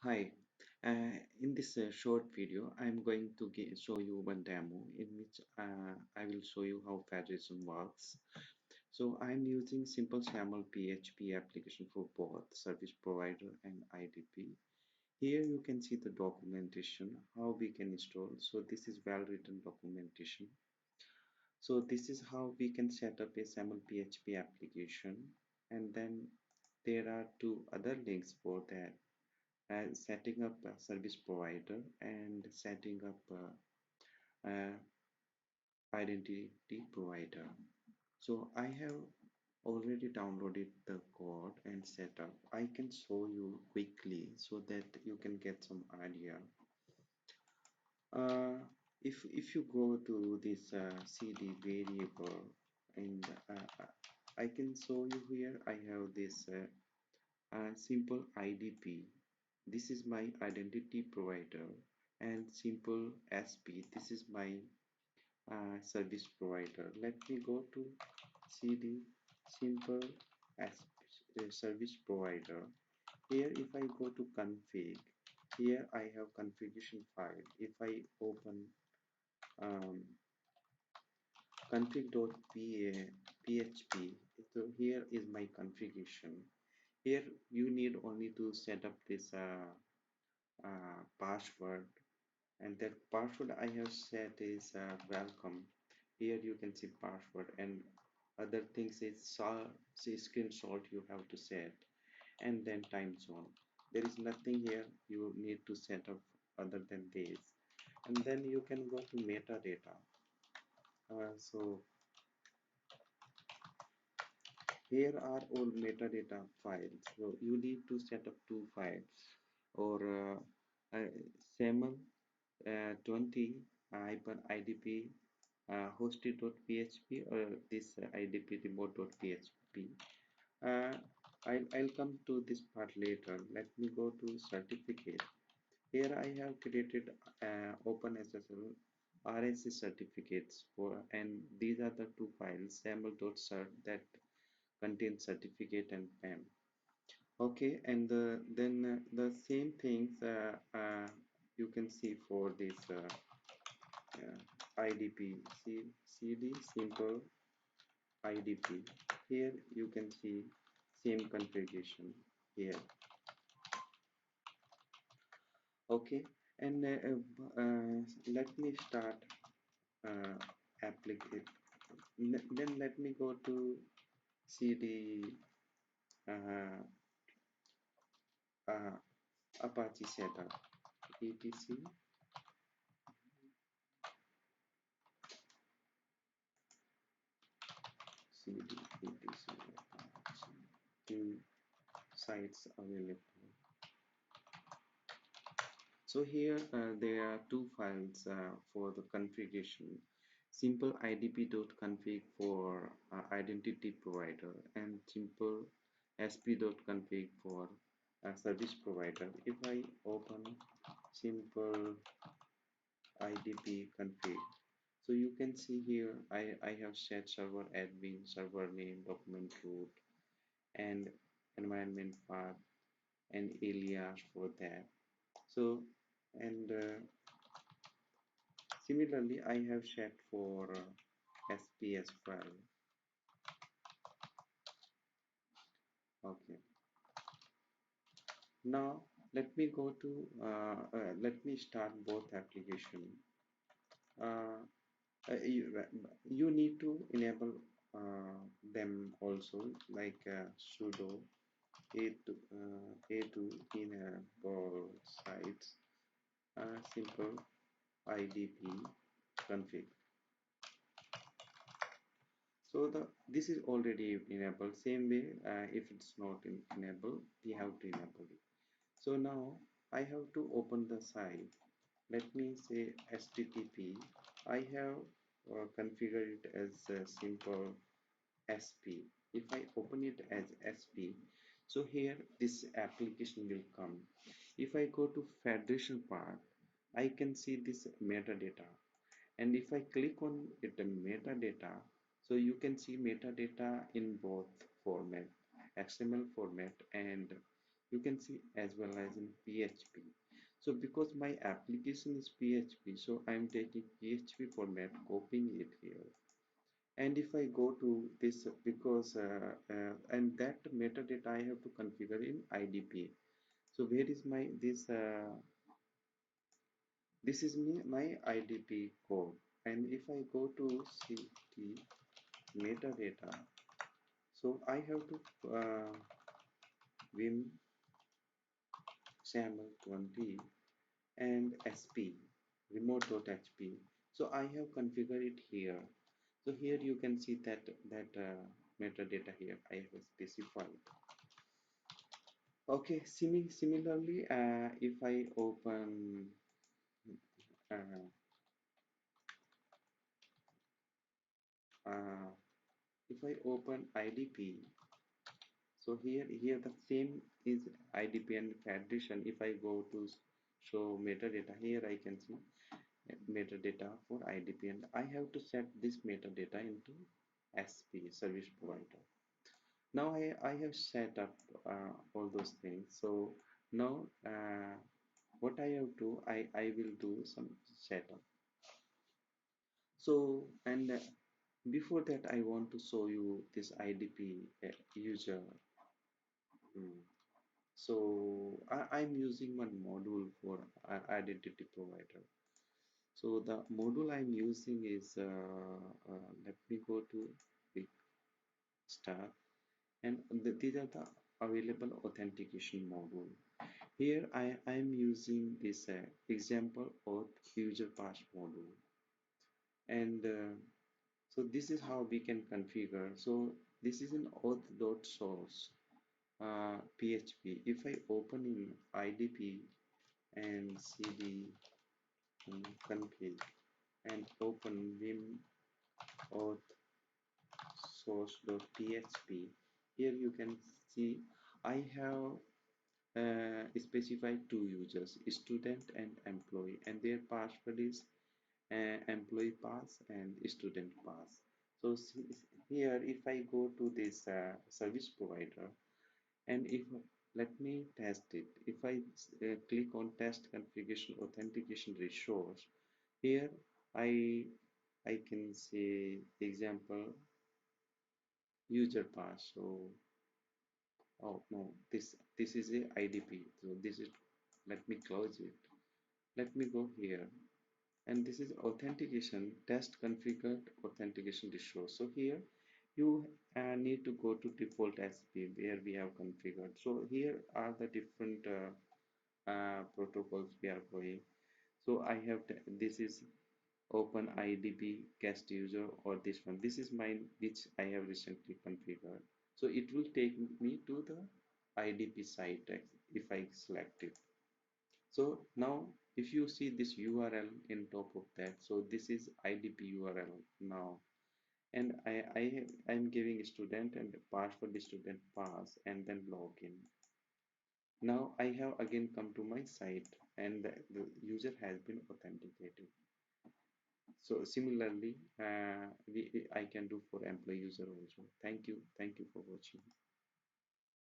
Hi, in this short video, I'm going to show you one demo in which I will show you how Federation works. So I'm using SimpleSAML PHP application for both service provider and IDP. Here you can see the documentation, how we can install. So this is well-written documentation. So this is how we can set up a SAML PHP application. And then there are two other links for that setting up a service provider and setting up a identity provider. So I have already downloaded the code and set up. I can show you quickly so that you can get some idea. Uh, if you go to this cd variable and I can show you here. I have this simple IDP. This is my identity provider, and simple SP. This is my service provider. Let me go to cd simple SP, service provider. Here, if I go to config, here I have configuration file. If I open um, config.php, so here is my configuration. Here you need only to set up this password, and that password I have set is welcome. Here you can see password, and other things is see screenshot you have to set, and then time zone. There is nothing here you need to set up other than this, and then you can go to metadata. So here are all metadata files. So you need to set up two files, or SAML 20 hyphen IDP hosted.php, or this IDP remote.php. Uh, I'll come to this part later. Let me go to certificate. Here I have created OpenSSL RSC certificates for, and these are the two files saml.cert that contain certificate and PAM. Okay, and then the same things you can see for this IDP. CD simple IDP. Here you can see same configuration here. Okay, and let me start uh, applicate. Then let me go to CD uh, uh, Apache setup etc cd etc Apache two sites available. So here there are two files for the configuration. Simple idp.config for identity provider, and simple sp.config for service provider. If I open simple idp config, so you can see here I have set server admin, server name, document root, and environment path and alias for that. So, and similarly, I have set for SP as well. Okay. Now let me go to let me start both application. Uh, you need to enable them also, like sudo a to enable sites simple idp config. So this is already enabled. Same way, if it's not enabled, we have to enable it. So now I have to open the site. Let me say HTTP. I have configured it as a simple SP. If I open it as SP, so here this application will come. If I go to Federation part, I can see this metadata, and if I click on it metadata, so you can see metadata in both format, XML format and You can see as well as in PHP. So because my application is PHP, so I'm taking PHP format, copying it here. And if I go to this, because and that metadata I have to configure in IDP. So where is my this is my IDP code. And if I go to cd metadata, so I have to vim sample 20 and sp remote.hp. So I have configured it here. So here you can see that metadata here I have specified. Okay, similarly, if I open uh, uh, if I open IDP, so here the same is IDP and Federation. If I go to show metadata, here I can see metadata for IDP, and I have to set this metadata into SP service provider. Now I have set up all those things. So now what I have to I will do some setup. So and before that I want to show you this IDP user. Hmm. So I'm using one module for identity provider. So the module I'm using is let me go to quick start, and these are the available authentication module. Here I'm using this example auth user pass module, and so this is how we can configure. So this is an auth.source PHP. If I open in IDP and cd config and open vim auth source.php, here you can see I have specified two users, student and employee, and their password is employee pass and student pass. So here if I go to this service provider, and if let me test it, if I click on test configuration authentication resource, here I I can say example user pass. So oh no, this is a IDP. So this is, let me close it. Let me go here, and this is authentication test configured authentication resource. So here you need to go to default SP where we have configured. So here are the different protocols we are going. So I have this is open IDP guest user, or this one. This is mine which I have recently configured. So it will take me to the IDP site if I select it. So now if you see this URL in top of that, so this is IDP URL now, and I'm giving student and password student pass and then login. Now I have again come to my site, and the user has been authenticated. So similarly, I can do for employee user also. Thank you for watching.